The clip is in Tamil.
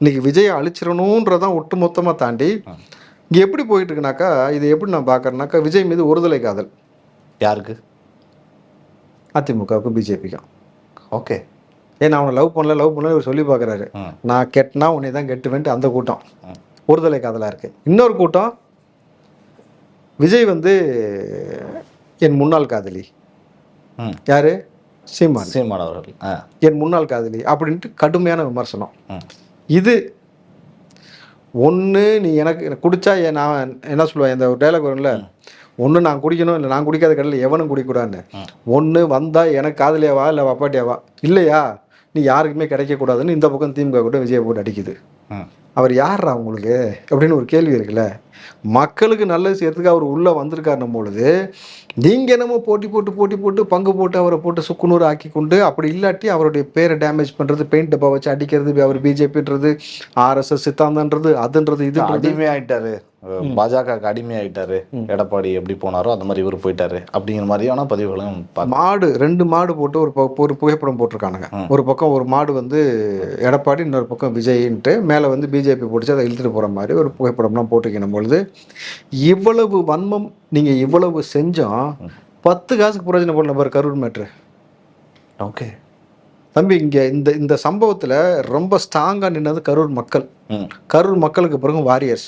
இன்னைக்கு விஜயை அழிச்சிடணுன்றதான் ஒட்டு மொத்தமாக தாண்டி இங்கே எப்படி போயிட்டு இருக்குனாக்கா, இது எப்படி நான் பார்க்குறேன்னாக்கா, விஜய் மீது ஒருதலை காதல். யாருக்கு? அதிமுகவுக்கும் பிஜேபிக்கும். ஓகே. ஏன்னா அவனை லவ் பண்ணல இவர் சொல்லி பார்க்குறாரு. நான் கெட்டினா உன்னை தான் கெட்டுவேன்ட்டு அந்த கூட்டம் ஒருதலை காதலாக இருக்குது. இன்னொரு கூட்டம் விஜய் வந்து என் முன்னாள் காதலி. யாரு? சீமான் அவர்கள் என் முன்னாள் காதலி அப்படின்ட்டு கடுமையான விமர்சனம். இது ஒன்று நீ எனக்கு குடிச்சா நான் என்ன சொல்லுவேன், இந்த ஒரு டைலாக் வரும்ல, ஒன்று நான் குடிக்கணும், இல்லை நான் குடிக்காத கடையில் எவனும் குடிக்கூடாதுன்னு. ஒன்று வந்தால் எனக்கு காதலியாவா இல்லை வப்பாட்டியாவா, இல்லையா நீ யாருக்குமே கிடைக்கக்கூடாதுன்னு இந்த பக்கம் திமுக கூட விஜயை போட்டு அடிக்குது. அவர் யார்ரா உங்களுக்கு அப்படின்னு ஒரு கேள்வி இருக்குல்ல. மக்களுக்கு நல்லது செய்யறதுக்கு அவர் உள்ளே வந்திருக்காருன்னும் பொழுது நீங்கள் என்னமோ போட்டி போட்டு பங்கு போட்டு அவரை போட்டு சுக்குநூறு ஆக்கி கொண்டு, அப்படி இல்லாட்டி அவருடைய பேரை டேமேஜ் பண்ணுறது, பெயிண்ட் டப்பா வச்சு அடிக்கிறது, அவர் பிஜேபின்றது, ஆர்எஸ்எஸ் சித்தாந்தன்றது, அதுன்றது, இது அடிமையாயிட்டாரு, பாஜகவுக்கு அடிமையாயிட்டாரு, எடப்பாடி எப்படி போனாரோ அந்த மாதிரி இவர் போயிட்டாரு அப்படிங்கிற மாதிரியான பதிவுகளும். மாடு 2 மாடு போட்டு ஒரு புகைப்படம் போட்டிருக்கானுங்க. ஒரு பக்கம் ஒரு மாடு வந்து எடப்பாடி, இன்னொரு பக்கம் விஜய்ன்ட்டு மேலே வந்து பிஜேபி போட்டுச்சு அதை இழுத்துட்டு போகிற மாதிரி ஒரு புகைப்படம்லாம் போட்டுக்கணும் பொழுது, இவ்வளவு வன்மம் நீங்கள் இவ்வளவு செஞ்சோம் 10 காசுக்கு பிரயோஜனம் போடல பாரு கரூர் மேட்ரு. ஓகே தம்பி, இங்கே இந்த சம்பவத்தில் ரொம்ப ஸ்ட்ராங்காக நின்னது கரூர் மக்கள். கரூர் மக்களுக்கு பிறகு வாரியர்ஸ்.